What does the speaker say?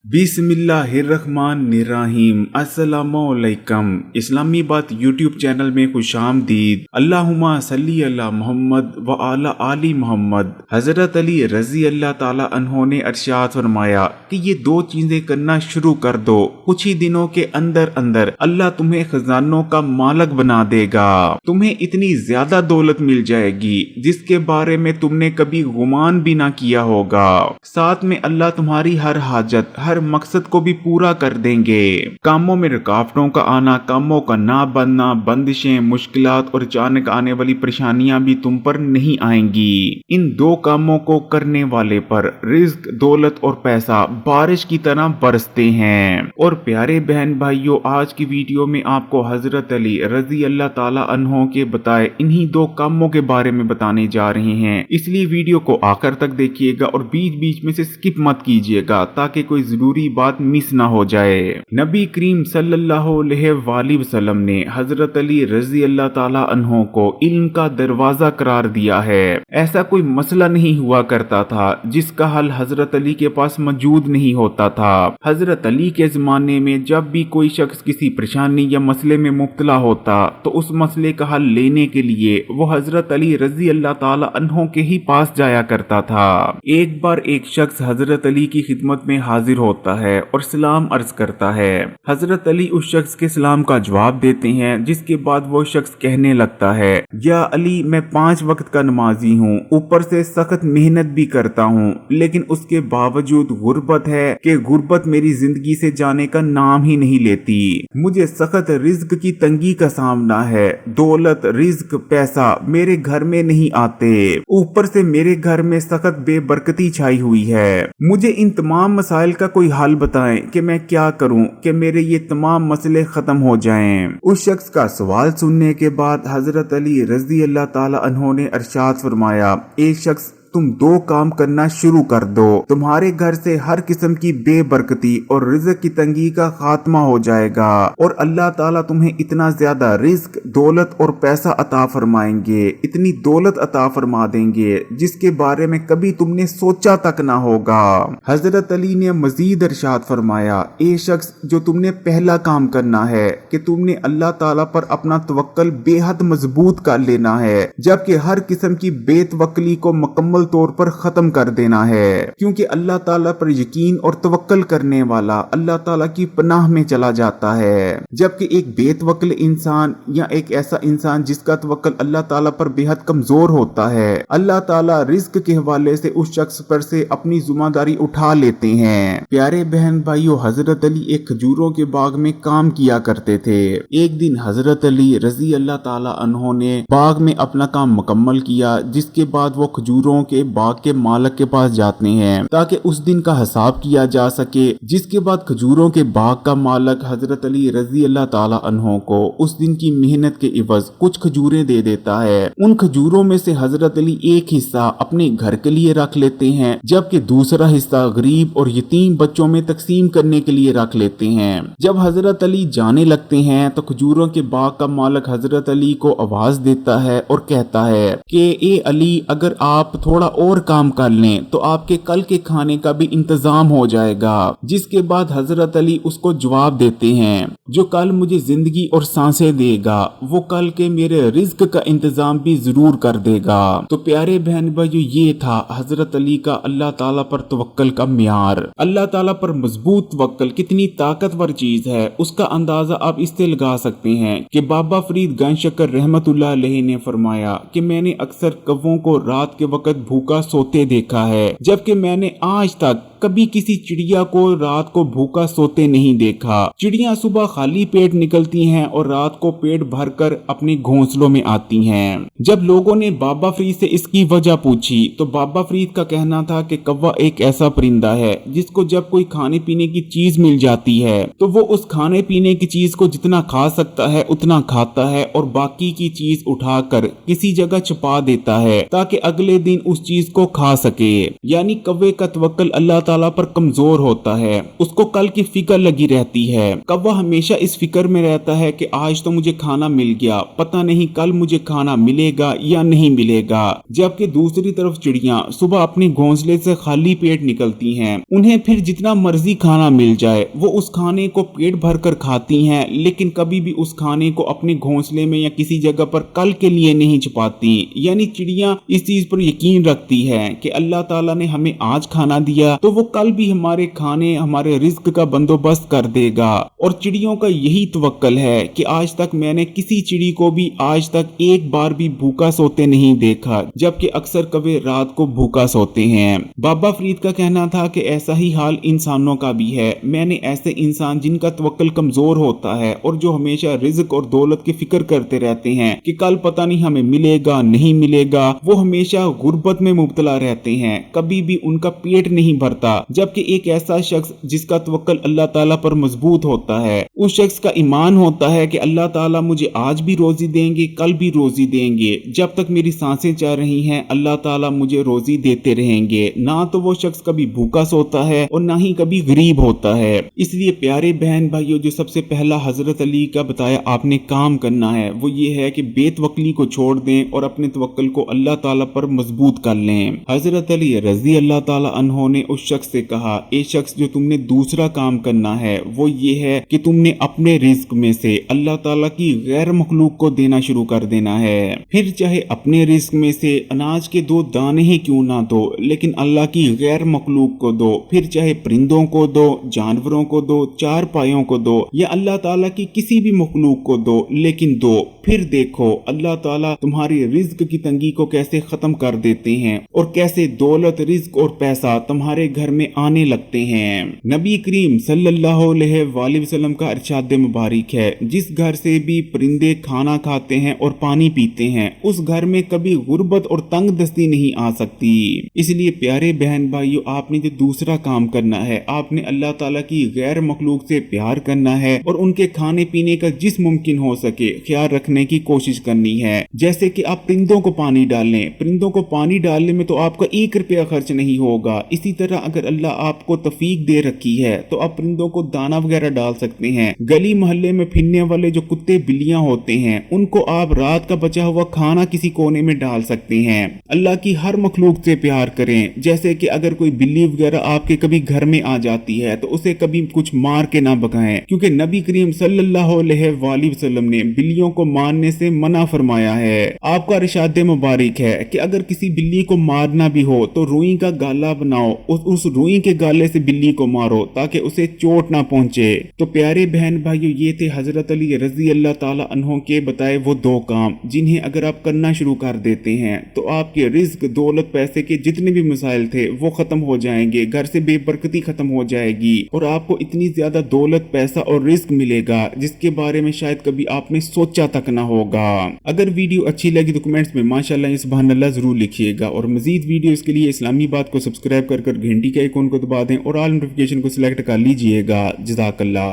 बिस्मिल्लाहिर्रहमानिर्रहीम। अस्सलामुअलैकुम। इस्लामी बात यूट्यूब चैनल में खुश आमदीद। अल्लाहुम्मा सल्ली अला मोहम्मद व आला आली मोहम्मद। हजरत अली रजी अल्लाह ताला अन्हो ने इरशाद फरमाया कि ये दो चीजें करना शुरू कर दो, कुछ ही दिनों के अंदर अंदर अल्लाह तुम्हें खजानों का मालक बना देगा। तुम्हें इतनी ज्यादा दौलत मिल जाएगी जिसके बारे में तुमने कभी गुमान भी ना किया होगा। साथ में अल्लाह तुम्हारी हर हाजत, हर मकसद को भी पूरा कर देंगे। कामों में रुकावटों का आना, कामों का ना बनना, बंदिशें, मुश्किलात और अचानक आने वाली परेशानियां भी तुम पर नहीं आएंगी। इन दो कामों को करने वाले पर रिज्क, दौलत और पैसा बारिश की तरह बरसते हैं। और प्यारे बहन भाइयों, आज की वीडियो में आपको हजरत अली रजी अल्लाह ताला अन्हो के बताए इन्हीं दो कामों के बारे में बताने जा रहे हैं, इसलिए वीडियो को आखिर तक देखिएगा और बीच बीच में से स्किप मत कीजिएगा ताकि कोई जरूरी बात मिस ना हो जाए। नबी करीम सल्लल्लाहु अलैहि वसल्लम ने हजरत अली रजी अल्लाह ताला अन्हो को इल्म का दरवाजा करार दिया है। ऐसा कोई मसला नहीं हुआ करता था जिसका हल हजरत अली के पास मौजूद नहीं होता था। हजरत अली के जमाने में जब भी कोई शख्स किसी परेशानी या मसले में मुब्तला होता तो उस मसले का हल लेने के लिए वो हजरत अली रजी अल्लाह ताला अन्हो के ही पास जाया करता था। एक बार एक शख्स हजरत अली की खिदमत में हाजिर होता है और सलाम अर्ज करता है। हजरत अली उस शख्स के सलाम का जवाब देते हैं, जिसके बाद वो शख्स कहने लगता है, या अली, मैं 5 वक्त का नमाजी हूँ, ऊपर से सख्त मेहनत भी करता हूँ, लेकिन उसके बावजूद गुर्बत है कि गुर्बत मेरी जिंदगी से जाने का नाम ही नहीं लेती। मुझे सख्त रिज्क की तंगी का सामना है। दौलत, रिज्क, पैसा मेरे घर में नहीं आते, ऊपर से मेरे घर में सख्त बेबरकती छाई हुई है। मुझे इन तमाम मसाइल का कोई हल बताएं कि मैं क्या करूं कि मेरे ये तमाम मसले खत्म हो जाएं। उस शख्स का सवाल सुनने के बाद हजरत अली रजी अल्लाह ताला अन्हो ने इरशाद फरमाया, एक शख्स, तुम 2 काम करना शुरू कर दो, तुम्हारे घर से हर किस्म की बेबरकती और रिज़्क की तंगी का खात्मा हो जाएगा और अल्लाह ताला तुम्हें इतना ज्यादा रिज़्क, दौलत और पैसा अता फरमाएंगे, इतनी दौलत अता फरमा देंगे जिसके बारे में कभी तुमने सोचा तक ना होगा। हजरत अली ने मजीद इरशाद फरमाया, ए शख्स, जो तुमने पहला काम करना है कि तुमने अल्लाह ताला पर अपना तवक्कल बेहद मजबूत कर लेना है, जबकि हर किस्म की बेतवक्ली को मुकम्मल तौर पर खत्म कर देना है, क्योंकि अल्लाह ताला पर यकीन और तवक्कल करने वाला अल्लाह ताला की पनाह में चला जाता है, जबकि एक बेतवक्ल इंसान या एक ऐसा इंसान जिसका तवक्कल अल्लाह ताला पर बेहद कमजोर होता है, अल्लाह ताला रिज्क के हवाले से उस शख्स पर से अपनी जिम्मेदारी उठा लेते हैं। प्यारे बहन भाइयों, हजरत अली एक खजूरों के बाग में काम किया करते थे। एक दिन हजरत अली रजी अल्लाह ताला अन्हो ने बाग में अपना काम मुकम्मल किया, जिसके बाद वो खजूरों के बाग के मालिक के पास जाते हैं ताकि उस दिन का हिसाब किया जा सके। जिसके बाद खजूरों के बाग का मालिक हजरत अली रजी अल्लाह ताला अन्हो को उस दिन की मेहनत के इवज कुछ खजूरें दे देता है। उन खजूरों में से हजरत अली एक हिस्सा अपने घर के लिए रख लेते हैं, जबकि दूसरा हिस्सा गरीब और यतीम बच्चों में तकसीम करने के लिए रख लेते हैं। जब हजरत अली जाने लगते हैं तो खजूरों के बाग का मालिक हजरत अली को आवाज देता है और कहता है कि ए अली, अगर आप थोड़ा और काम कर लें तो आपके कल के खाने का भी इंतजाम हो जाएगा। जिसके बाद हजरत अली उसको जवाब देते हैं, जो कल मुझे जिंदगी और सांसें देगा वो कल के मेरे रिज्क का इंतजाम भी जरूर कर देगा। तो प्यारे बहन भाइयों, ये था हजरत अली का अल्लाह ताला पर तवक्कल का म्यार। अल्लाह ताला पर मजबूत तवक्कल कितनी ताकतवर चीज है, उसका अंदाजा आप इससे लगा सकते हैं कि बाबा फरीद गंजशकर रहमतुल्लाह अलैहि ने फरमाया कि मैंने अक्सर कव्वों को रात के वक्त भूखा सोते देखा है, जबकि मैंने आज तक कभी किसी चिड़िया को रात को भूखा सोते नहीं देखा। चिड़िया सुबह खाली पेट निकलती हैं और रात को पेट भरकर अपने घोंसलों में आती हैं। जब लोगों ने बाबा फरीद से इसकी वजह पूछी तो बाबा फरीद का कहना था कि कौवा एक ऐसा परिंदा है जिसको जब कोई खाने पीने की चीज मिल जाती है तो वो उस खाने पीने की चीज को जितना खा सकता है उतना खाता है और बाकी की चीज उठाकर किसी जगह छुपा देता है ताकि अगले दिन उस उस चीज को खा सके। यानी कौवे का तवक्कल अल्लाह ताला पर कमजोर होता है, उसको कल की फिक्र लगी रहती है। कौवा हमेशा इस फिक्र में रहता है कि आज तो मुझे खाना मिल गया, पता नहीं कल मुझे खाना मिलेगा या नहीं मिलेगा। जबकि दूसरी तरफ चिड़िया सुबह अपने घोंसले से खाली पेट निकलती हैं, उन्हें फिर जितना मर्जी खाना मिल जाए वो उस खाने को पेट भर कर खाती हैं, लेकिन कभी भी उस खाने को अपने घोंसले में या किसी जगह पर कल के लिए नहीं छुपाती। यानी चिड़िया इस चीज पर यकीन रखती है कि अल्लाह ताला ने हमें आज खाना दिया तो वो कल भी हमारे खाने हमारे रिज्क का बंदोबस्त कर देगा। और चिड़ियों का यही तवक्कल है कि आज तक मैंने किसी चिड़ी को भी आज तक एक बार भी भूखा सोते नहीं देखा, जबकि अक्सर कभी रात को भूखा सोते हैं। बाबा फरीद का कहना था कि ऐसा ही हाल इंसानों का भी है। मैंने ऐसे इंसान जिनका तवक्कल कमजोर होता है और जो हमेशा रिज्क और दौलत की फिक्र करते रहते हैं कि कल पता नहीं हमें मिलेगा नहीं मिलेगा, वो हमेशा गुर्बत में मुब्तला रहते हैं, कभी भी उनका पेट नहीं भरता। जबकि एक ऐसा शख्स जिसका तवक्कल अल्लाह ताला पर मजबूत होता है, उस शख्स का ईमान होता है कि अल्लाह ताला मुझे आज भी रोजी देंगे कल भी रोजी देंगे, जब तक मेरी सांसें चल रही हैं अल्लाह ताला मुझे रोजी देते रहेंगे। ना तो वो शख्स कभी भूखा सोता है और ना ही कभी गरीब होता है। इसलिए प्यारे बहन भाइयों, जो सबसे पहला हजरत अली का बताया आपने काम करना है वो ये है कि बेतवक्ली को छोड़ दें और अपने तवक्कल को अल्लाह ताला पर मजबूत कर लें। हजरत अली रजी अल्लाह ताला अन्हो ने उस शख्स से कहा, ए शख्स जो तुमने दूसरा काम करना है वो ये है कि तुमने अपने रिज्क में से अल्लाह ताला की गैर मखलूक को देना शुरू कर देना है। फिर चाहे अपने रिज्क में से अनाज के 2 दाने ही क्यों ना दो, लेकिन अल्लाह की गैर मखलूक को दो। फिर चाहे परिंदों को दो, जानवरों को दो, 4 पायों को दो या अल्लाह ताला की किसी भी मखलूक को दो, लेकिन दो। फिर देखो अल्लाह ताला तुम्हारी रिज्क की तंगी को कैसे खत्म कर देते हैं और कैसे दौलत रिज्क और पैसा तुम्हारे घर में आने लगते हैं। नबी करीम सल्लल्लाहु अलैहि वसल्लम का इरशाद मुबारक है, जिस घर से भी परिंदे खाना खाते हैं और पानी पीते हैं उस घर में कभी गुर्बत और तंग दस्ती नहीं आ सकती। इसलिए प्यारे बहन भाइयों, आपने जो दूसरा काम करना है, आपने अल्लाह ताला की गैर मखलूक से प्यार करना है और उनके खाने पीने का जिस मुमकिन हो सके ख्याल रखने की कोशिश करनी है। जैसे कि आप परिंदों को पानी डालें, परिंदों को पानी डालने में तो आपका 1 रुपया खर्च नहीं होगा। इसी तरह अगर अल्लाह आपको तौफीक दे रखी है तो आप परिंदों को दाना वगैरह डाल सकते हैं। गली मोहल्ले में फिरने वाले जो कुत्ते बिल्लियां होते हैं उनको आप रात का बचा हुआ खाना किसी कोने में डाल सकते हैं। अल्लाह की हर मखलूक से प्यार करें। जैसे कि अगर कोई बिल्ली वगैरह आपके कभी घर में आ जाती है तो उसे कभी कुछ मार के ना भगाएं, क्योंकि नबी करीम सल्लल्लाहु अलैहि वसल्लम ने बिल्लियों को मारने से मना फरमाया है। आपका इरशाद मुबारक है कि अगर किसी बिल्ली को मारना भी हो तो रुई का गाला बनाओ, उस रुई के गाले से बिल्ली को मारो ताकि उसे चोट ना पहुंचे। तो प्यारे बहन भाइयों, ये थे हजरत अली रजी अल्लाह ताला अन्हो के बताए वो 2 काम, जिन्हें अगर आप करना शुरू कर देते हैं तो आपके रिज्क दौलत पैसे के जितने भी मसाइल थे वो खत्म हो जाएंगे, घर से बेबरकती खत्म हो जाएगी और आपको इतनी ज्यादा दौलत पैसा और रिज्क मिलेगा जिसके बारे में शायद कभी आपने सोचा तक ना होगा। अगर वीडियो अच्छी लगी तो कमेंट्स में माशाल्लाह सुभान अल्लाह जरूर लिखिएगा और मजीद वीडियोस के लिए इस्लामी बात को सब्सक्राइब कर घंटी के आइकॉन को दबा दें और ऑल नोटिफिकेशन को सिलेक्ट कर लीजिएगा। जज़ाकल्लाह।